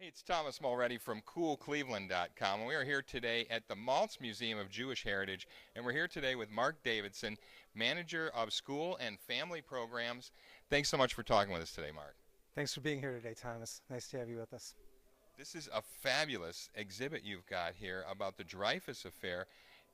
Hey, it's Thomas Mulready from CoolCleveland.com, and we are here today at the Maltz Museum of Jewish Heritage, and we're here today with Mark Davidson, Manager of School and Family Programs. Thanks so much for talking with us today, Mark. Thanks for being here today, Thomas. Nice to have you with us. This is a fabulous exhibit you've got here about the Dreyfus affair,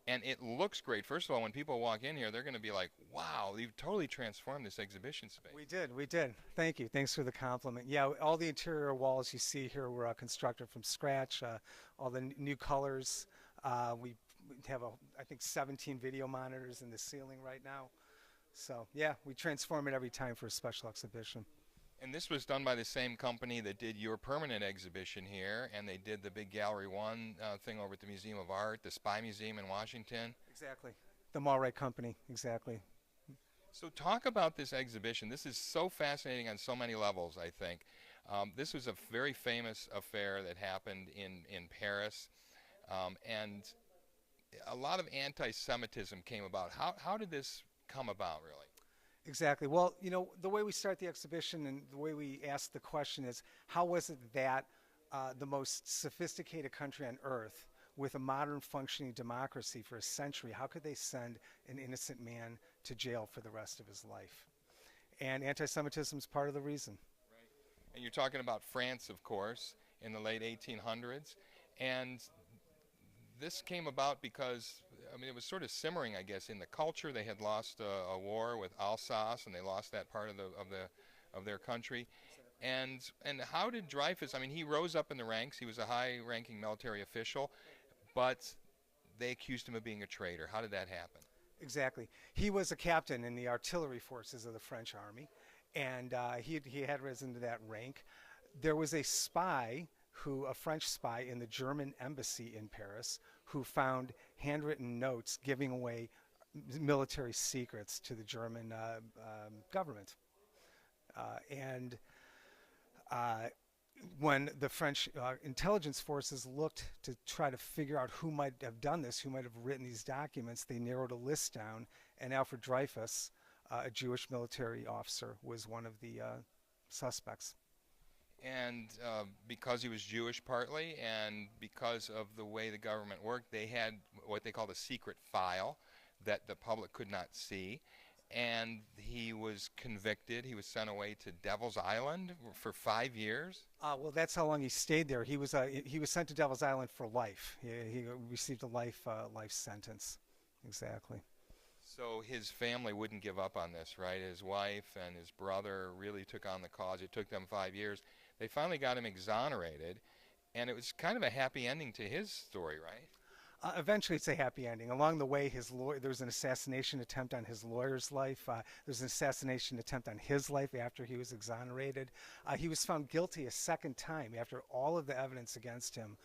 and it looks great. First of all, when people walk in here, they're going to be like, wow, you've totally transformed this exhibition space. We did. Thank you. Thanks for the compliment. Yeah, all the interior walls you see here were constructed from scratch. All the new colors. We have, I think, 17 video monitors in the ceiling right now. So, yeah, we transform it every time for a special exhibition. And this was done by the same company that did your permanent exhibition here, and they did the big Gallery 1 thing over at the Museum of Art, the Spy Museum in Washington. Exactly. The Mallray Company, exactly. So talk about this exhibition. This is so fascinating on so many levels, I think. This was a very famous affair that happened in Paris, and a lot of anti-Semitism came about. How did this come about, really? Exactly. Well, the way we start the exhibition and the way we ask the question is, how was it that the most sophisticated country on earth, with a modern functioning democracy for a century, how could they send an innocent man to jail for the rest of his life? And anti-Semitism is part of the reason. Right. And you're talking about France, of course, in the late 1800s, and this came about because, I mean, it was sort of simmering, I guess, in the culture. They had lost a war with Alsace, and they lost that part of their country. And how did Dreyfus? I mean, he rose up in the ranks. He was a high-ranking military official, but they accused him of being a traitor. How did that happen? Exactly. He was a captain in the artillery forces of the French army, and he had risen to that rank. There was a French spy in the German embassy in Paris, who found handwritten notes giving away military secrets to the German government. And when the French intelligence forces looked to try to figure out who might have done this, who might have written these documents, they narrowed a list down, and Alfred Dreyfus, a Jewish military officer, was one of the suspects. And because he was Jewish partly, and because of the way the government worked, they had what they called a secret file that the public could not see. And he was convicted. He was sent away to Devil's Island for 5 years. Well, that's how long he stayed there. He was sent to Devil's Island for life. He received a life sentence. Exactly. So his family wouldn't give up on this, right? His wife and his brother really took on the cause. It took them 5 years. They finally got him exonerated, and it was kind of a happy ending to his story, right? Eventually, it's a happy ending. Along the way, there was an assassination attempt on his lawyer's life. There was an assassination attempt on his life after he was exonerated. He was found guilty a second time after all of the evidence against him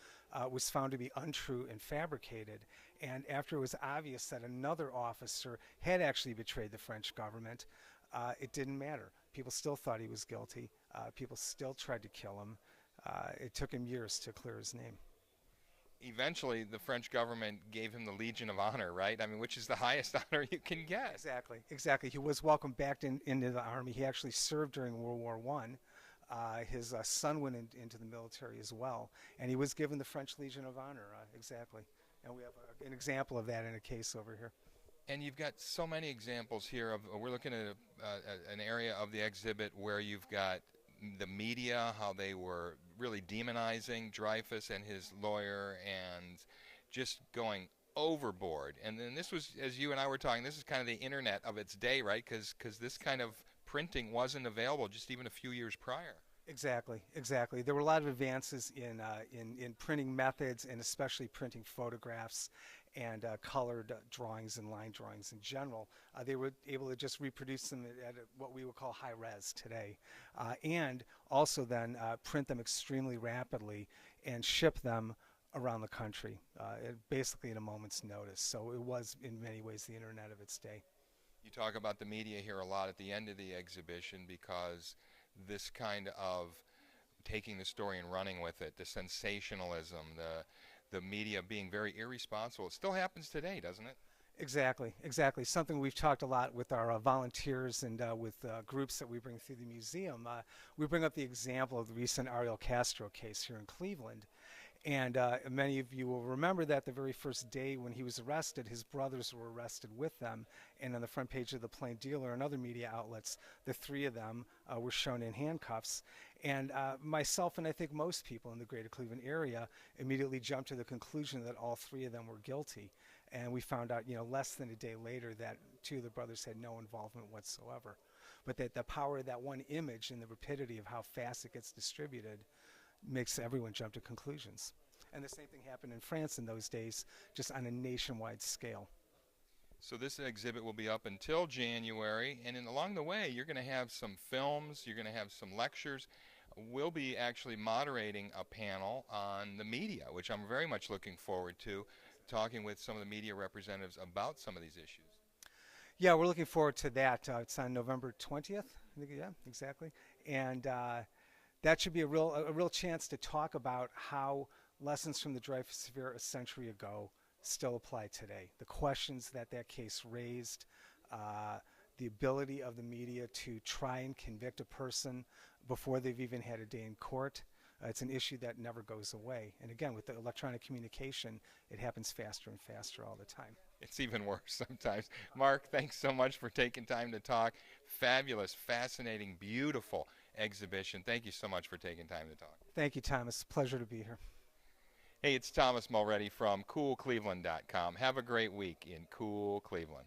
was found to be untrue and fabricated. And after it was obvious that another officer had actually betrayed the French government, it didn't matter. People still thought he was guilty. People still tried to kill him. It took him years to clear his name. Eventually, the French government gave him the Legion of Honor, right? I mean, which is the highest honor you can get. Exactly. He was welcomed back into the army. He actually served during World War One. His son went into the military as well, and he was given the French Legion of Honor. Exactly. And we have an example of that in a case over here. And you've got so many examples here of, we're looking at an area of the exhibit where you've got the media, how they were really demonizing Dreyfus and his lawyer and just going overboard. And then this was, as you and I were talking, this is kind of the internet of its day, right? Because this kind of printing wasn't available just even a few years prior. Exactly. There were a lot of advances in printing methods, and especially printing photographs and colored drawings and line drawings in general. They were able to just reproduce them at what we would call high res today, and also then print them extremely rapidly and ship them around the country, basically at a moment's notice. So it was, in many ways, the internet of its day. You talk about the media here a lot at the end of the exhibition because this kind of taking the story and running with it, the sensationalism, the media being very irresponsible. It still happens today, doesn't it? Exactly, exactly. Something we've talked a lot with our volunteers and with groups that we bring through the museum. We bring up the example of the recent Ariel Castro case here in Cleveland. And many of you will remember that the very first day when he was arrested, his brothers were arrested with them. And on the front page of the Plain Dealer and other media outlets, the three of them were shown in handcuffs. And myself and I think most people in the greater Cleveland area immediately jumped to the conclusion that all three of them were guilty. And we found out, less than a day later that two of the brothers had no involvement whatsoever. But that the power of that one image and the rapidity of how fast it gets distributed makes everyone jump to conclusions. And the same thing happened in France in those days, just on a nationwide scale. So this exhibit will be up until January, and along the way you're going to have some films, you're going to have some lectures. We'll be actually moderating a panel on the media, which I'm very much looking forward to, talking with some of the media representatives about some of these issues. Yeah, we're looking forward to that. It's on November 20th. I think, yeah, exactly. And that should be a real chance to talk about how lessons from the Dreyfus affair a century ago still apply today. The questions that case raised, the ability of the media to try and convict a person before they've even had a day in court. It's an issue that never goes away. And again, with the electronic communication, it happens faster and faster all the time. It's even worse sometimes. Mark, thanks so much for taking time to talk. Fabulous, fascinating, beautiful exhibition. Thank you so much for taking time to talk. Thank you, Thomas. Pleasure to be here. Hey, it's Thomas Mulready from CoolCleveland.com. Have a great week in Cool Cleveland.